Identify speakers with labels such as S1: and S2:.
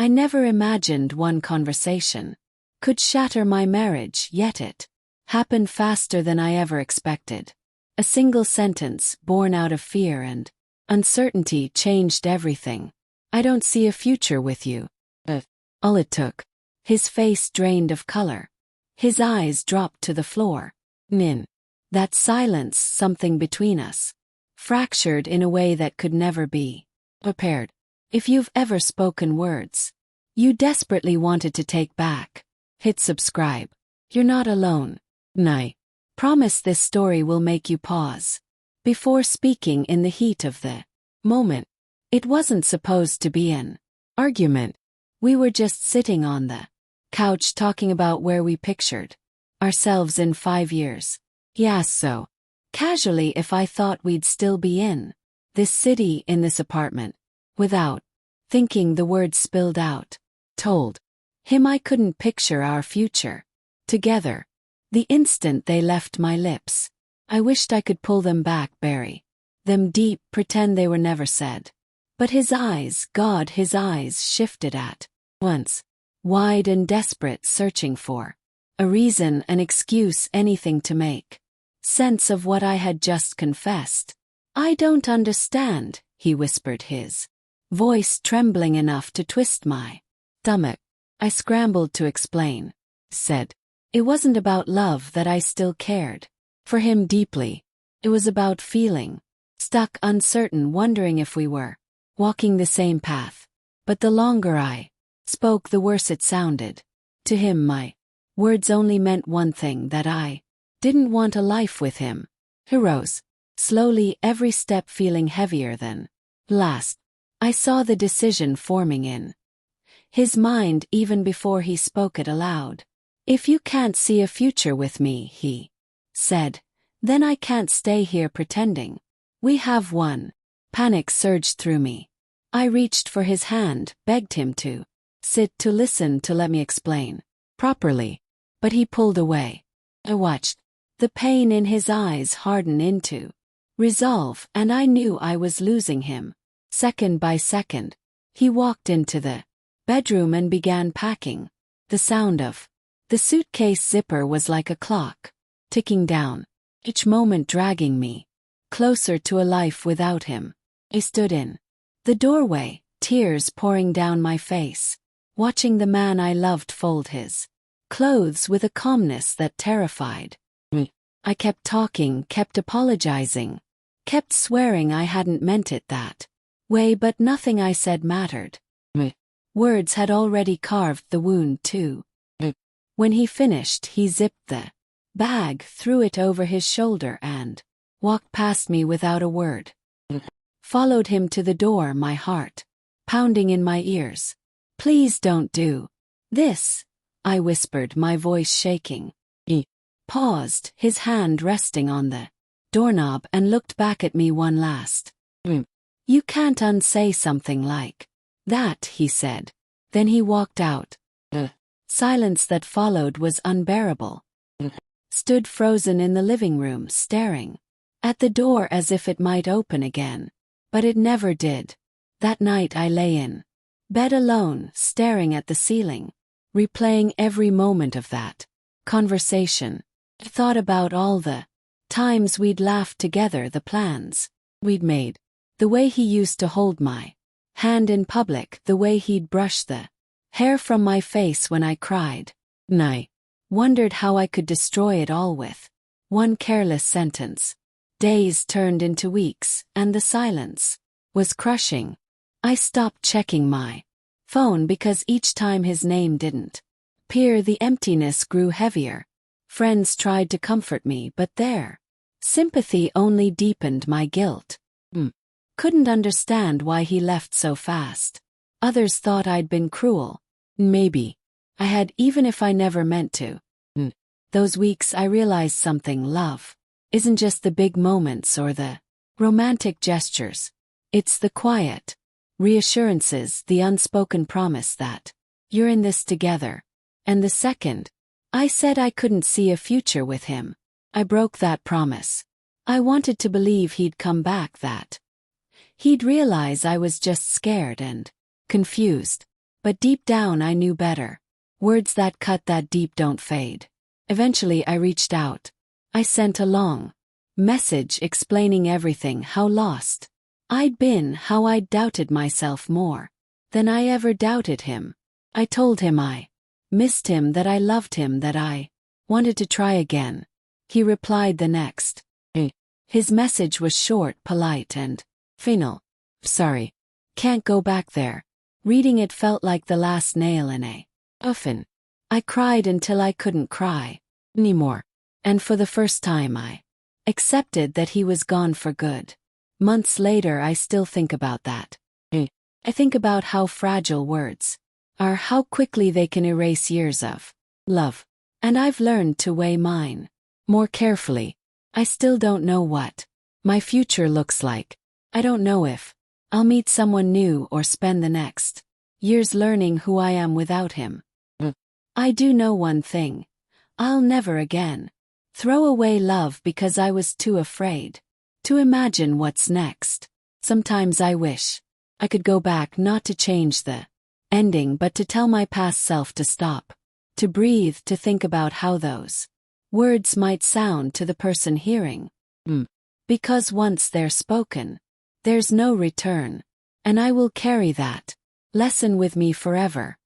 S1: I never imagined one conversation could shatter my marriage, yet it happened faster than I ever expected. A single sentence, born out of fear and uncertainty, changed everything. I don't see a future with you. All it took. His face drained of color. His eyes dropped to the floor. Nin. That silence, something between us, fractured in a way that could never be repaired. If you've ever spoken words you desperately wanted to take back, hit subscribe. You're not alone. I promise this story will make you pause before speaking in the heat of the moment. It wasn't supposed to be an argument. We were just sitting on the couch talking about where we pictured ourselves in 5 years. He asked so casually if I thought we'd still be in this city, in this apartment. Without thinking, the words spilled out. Told him I couldn't picture our future together. The instant they left my lips, I wished I could pull them back, bury them deep, pretend they were never said. But his eyes, God, his eyes shifted at once, wide and desperate, searching for a reason, an excuse, anything to make sense of what I had just confessed. I don't understand, he whispered, his voice trembling enough to twist my stomach. I scrambled to explain. Said it wasn't about love, that I still cared for him deeply. It was about feeling stuck, uncertain, wondering if we were walking the same path. But the longer I spoke, the worse it sounded. To him my words only meant one thing, that I didn't want a life with him. He rose slowly, every step feeling heavier than last. I saw the decision forming in his mind even before he spoke it aloud. If you can't see a future with me, he said, then I can't stay here pretending we have one. Panic surged through me. I reached for his hand, begged him to sit, to listen, to let me explain properly. But he pulled away. I watched the pain in his eyes harden into resolve, and I knew I was losing him. Second by second, he walked into the bedroom and began packing. The sound of the suitcase zipper was like a clock, ticking down, each moment dragging me closer to a life without him. I stood in the doorway, tears pouring down my face, watching the man I loved fold his clothes with a calmness that terrified me. I kept talking, kept apologizing, kept swearing I hadn't meant it that way, but nothing I said mattered. Words had already carved the wound too. When he finished, he zipped the bag, threw it over his shoulder, and walked past me without a word. Followed him to the door, my heart pounding in my ears. Please don't do this, I whispered, my voice shaking. He paused, his hand resting on the doorknob, and looked back at me one last. You can't unsay something like that, he said. Then he walked out. The silence that followed was unbearable. Stood frozen in the living room, staring at the door as if it might open again. But it never did. That night I lay in bed alone, staring at the ceiling, replaying every moment of that conversation. I thought about all the times we'd laughed together, the plans we'd made, the way he used to hold my hand in public, the way he'd brush the hair from my face when I cried. And I wondered how I could destroy it all with one careless sentence. Days turned into weeks, and the silence was crushing. I stopped checking my phone because each time his name didn't appear, the emptiness grew heavier. Friends tried to comfort me, but their sympathy only deepened my guilt. Couldn't understand why he left so fast. Others thought I'd been cruel. Maybe I had, even if I never meant to. Those weeks I realized something: love isn't just the big moments or the romantic gestures. It's the quiet reassurances, the unspoken promise that you're in this together. And the second I said I couldn't see a future with him, I broke that promise. I wanted to believe he'd come back, that he'd realize I was just scared and confused. But deep down I knew better. Words that cut that deep don't fade. Eventually I reached out. I sent a long message explaining everything, how lost I'd been, how I'd doubted myself more than I ever doubted him. I told him I missed him, that I loved him, that I wanted to try again. He replied the next day. His message was short, polite, and final. Sorry. Can't go back there. Reading it felt like the last nail in a coffin. I cried until I couldn't cry anymore. And for the first time I accepted that he was gone for good. Months later I still think about that. I think about how fragile words are, how quickly they can erase years of love. And I've learned to weigh mine more carefully. I still don't know what my future looks like. I don't know if I'll meet someone new or spend the next years learning who I am without him. I do know one thing. I'll never again throw away love because I was too afraid to imagine what's next. Sometimes I wish I could go back, not to change the ending, but to tell my past self to stop, to breathe, to think about how those words might sound to the person hearing. Because once they're spoken, there's no return. And I will carry that lesson with me forever.